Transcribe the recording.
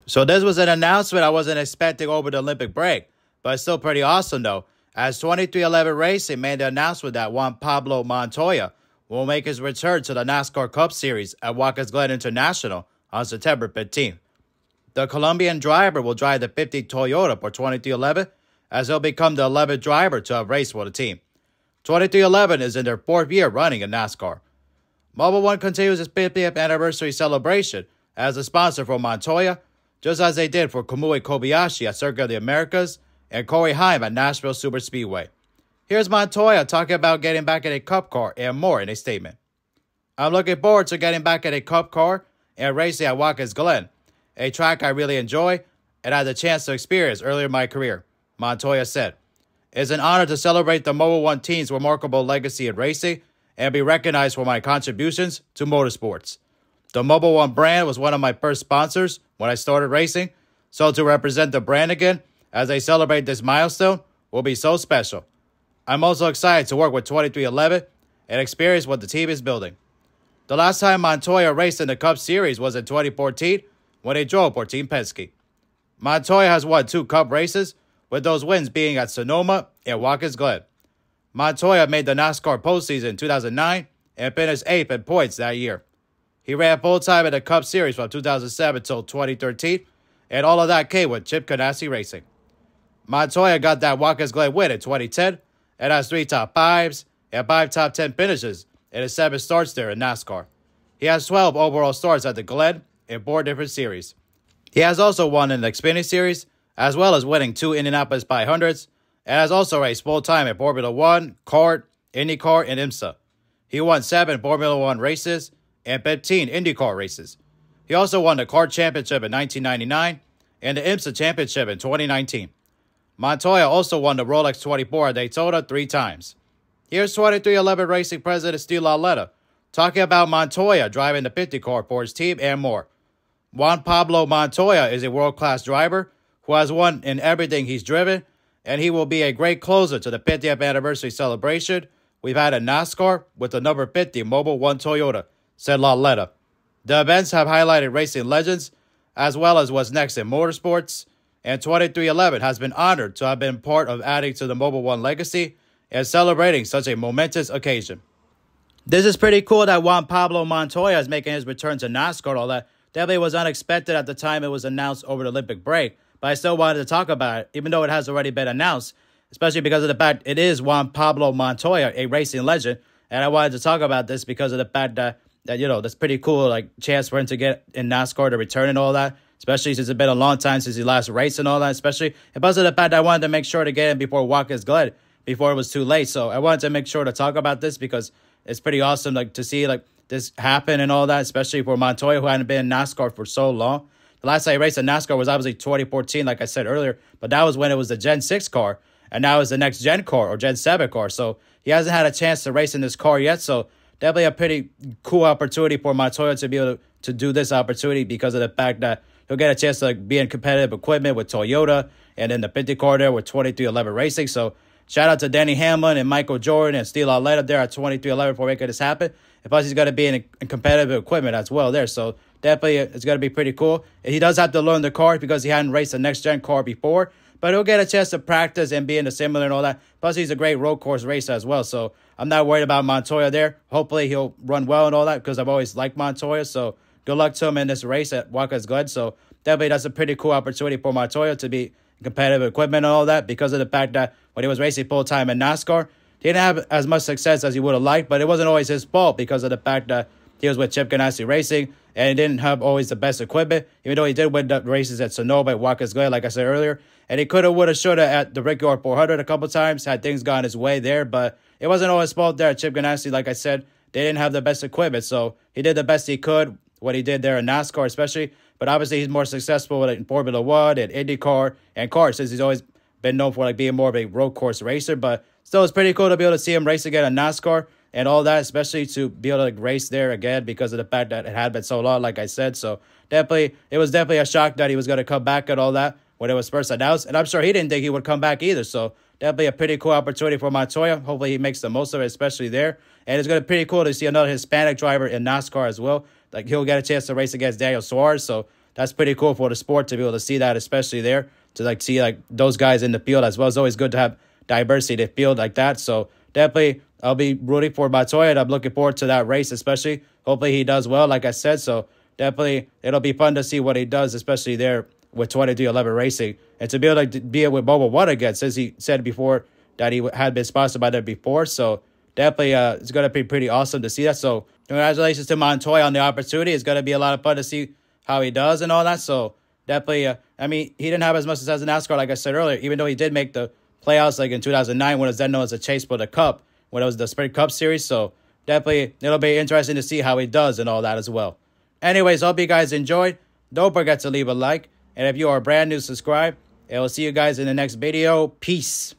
So this was an announcement I wasn't expecting over the Olympic break, but it's still pretty awesome though, as 2311 Racing made the announcement that Juan Pablo Montoya will make his return to the NASCAR Cup Series at Watkins Glen International on September 15th. The Colombian driver will drive the 50 Toyota for 2311, as he'll become the 11th driver to have raced for the team. 2311 is in their 4th year running in NASCAR. Mobil 1 continues its 50th anniversary celebration as a sponsor for Montoya, just as they did for Kamui Kobayashi at Circuit of the Americas and Corey Heim at Nashville Superspeedway. Here's Montoya talking about getting back in a Cup car and more in a statement. "I'm looking forward to getting back in a Cup car and racing at Watkins Glen, a track I really enjoy and had the chance to experience earlier in my career," Montoya said. "It's an honor to celebrate the Mobil 1 team's remarkable legacy in racing and be recognized for my contributions to motorsports. The Mobil 1 brand was one of my first sponsors when I started racing, so to represent the brand again as they celebrate this milestone will be so special. I'm also excited to work with 2311 and experience what the team is building." The last time Montoya raced in the Cup Series was in 2014 when he drove for Team Penske. Montoya has won 2 Cup races, with those wins being at Sonoma and Watkins Glen. Montoya made the NASCAR postseason in 2009 and finished 8th in points that year. He ran full-time in the Cup Series from 2007 till 2013, and all of that came with Chip Ganassi Racing. Montoya got that Watkins Glen win in 2010 and has 3 top 5s and 5 top 10 finishes in his 7 starts there in NASCAR. He has 12 overall starts at the Glen in 4 different series. He has also won in the Xfinity Series, as well as winning 2 Indianapolis 500s, and has also raced full-time in Formula 1, kart, IndyCar, and IMSA. He won 7 Formula 1 races and 15 IndyCar races. He also won the kart championship in 1999 and the IMSA championship in 2019. Montoya also won the Rolex 24 at Daytona 3 times. Here's 2311 Racing President Steve Lauletta talking about Montoya driving the 50 car for his team and more. "Juan Pablo Montoya is a world-class driver who has won in everything he's driven, and he will be a great closer to the 50th anniversary celebration we've had in NASCAR with the number 50 Mobil 1 Toyota," said Lauletta. The events have highlighted racing legends, as well as what's next in motorsports, and 2311 has been honored to have been part of adding to the Mobil 1 legacy and celebrating such a momentous occasion. This is pretty cool that Juan Pablo Montoya is making his return to NASCAR and all that. Definitely was unexpected at the time it was announced over the Olympic break, but I still wanted to talk about it, even though it has already been announced, especially because of the fact it is Juan Pablo Montoya, a racing legend, and I wanted to talk about this because of the fact that that's pretty cool, like, chance for him to get in NASCAR to return and all that, especially since it's been a long time since he last raced and all that, especially because of the fact that I wanted to make sure to get him before Watkins Glen, before it was too late. So I wanted to make sure to talk about this because it's pretty awesome, like, to see, like, this happen and all that, especially for Montoya, who hadn't been in NASCAR for so long. The last time he raced in NASCAR was obviously 2014, like I said earlier, but that was when it was the Gen 6 car, and now it's the next Gen car or Gen 7 car. So he hasn't had a chance to race in this car yet, so definitely a pretty cool opportunity for Montoya to be able to do this opportunity because of the fact that he'll get a chance to be in competitive equipment with Toyota and in the 50 car there with 2311 Racing. So shout out to Denny Hamlin and Michael Jordan and Steve Lauletta there at 2311 for making this happen. And plus, he's going to be in competitive equipment as well there. So definitely it's going to be pretty cool. And he does have to learn the car because he hadn't raced a next-gen car before. But he'll get a chance to practice and be in the similar and all that. Plus, he's a great road course racer as well. So I'm not worried about Montoya there. Hopefully, he'll run well and all that because I've always liked Montoya. So good luck to him in this race at Watkins Glen. So definitely that's a pretty cool opportunity for Montoya to be in competitive equipment and all that because of the fact that when he was racing full-time in NASCAR, he didn't have as much success as he would have liked, but it wasn't always his fault because of the fact that he was with Chip Ganassi Racing and he didn't have always the best equipment, even though he did win the races at Sonoma and Watkins Glen, like I said earlier. And he could have, would have, should have at the Brickyard 400 a couple times had things gone his way there, but it wasn't all his fault there at Chip Ganassi. Like I said, they didn't have the best equipment, so he did the best he could, what he did there in NASCAR especially. But obviously, he's more successful in Formula 1 and IndyCar and cars since he's always been known for being more of a road course racer. But still, it's pretty cool to be able to see him race again in NASCAR and all that, especially to be able to race there again because of the fact that it had been so long, like I said. So definitely, it was definitely a shock that he was going to come back and all that when it was first announced. And I'm sure he didn't think he would come back either. So definitely a pretty cool opportunity for Montoya. Hopefully, he makes the most of it, especially there. And it's going to be pretty cool to see another Hispanic driver in NASCAR as well. Like, he'll get a chance to race against Daniel Suarez. So that's pretty cool for the sport to be able to see that, especially there, to like see like those guys in the field as well. It's always good to have diversity in the field like that. So definitely I'll be rooting for Montoya, and I'm looking forward to that race, especially. Hopefully he does well, like I said. So definitely it'll be fun to see what he does, especially there with 2311 Racing. And to be able to be with Bubba Watt again, since he said before that he had been sponsored by them before. So definitely it's going to be pretty awesome to see that. So congratulations to Montoya on the opportunity. It's going to be a lot of fun to see how he does and all that. So definitely, I mean, he didn't have as much success in NASCAR, like I said earlier, even though he did make the playoffs like in 2009 when it was then known as a chase for the Cup, when it was the Sprint Cup Series. So definitely it'll be interesting to see how he does and all that as well. Anyways, hope you guys enjoyed. Don't forget to leave a like. And if you are brand new, subscribe. And we'll see you guys in the next video. Peace.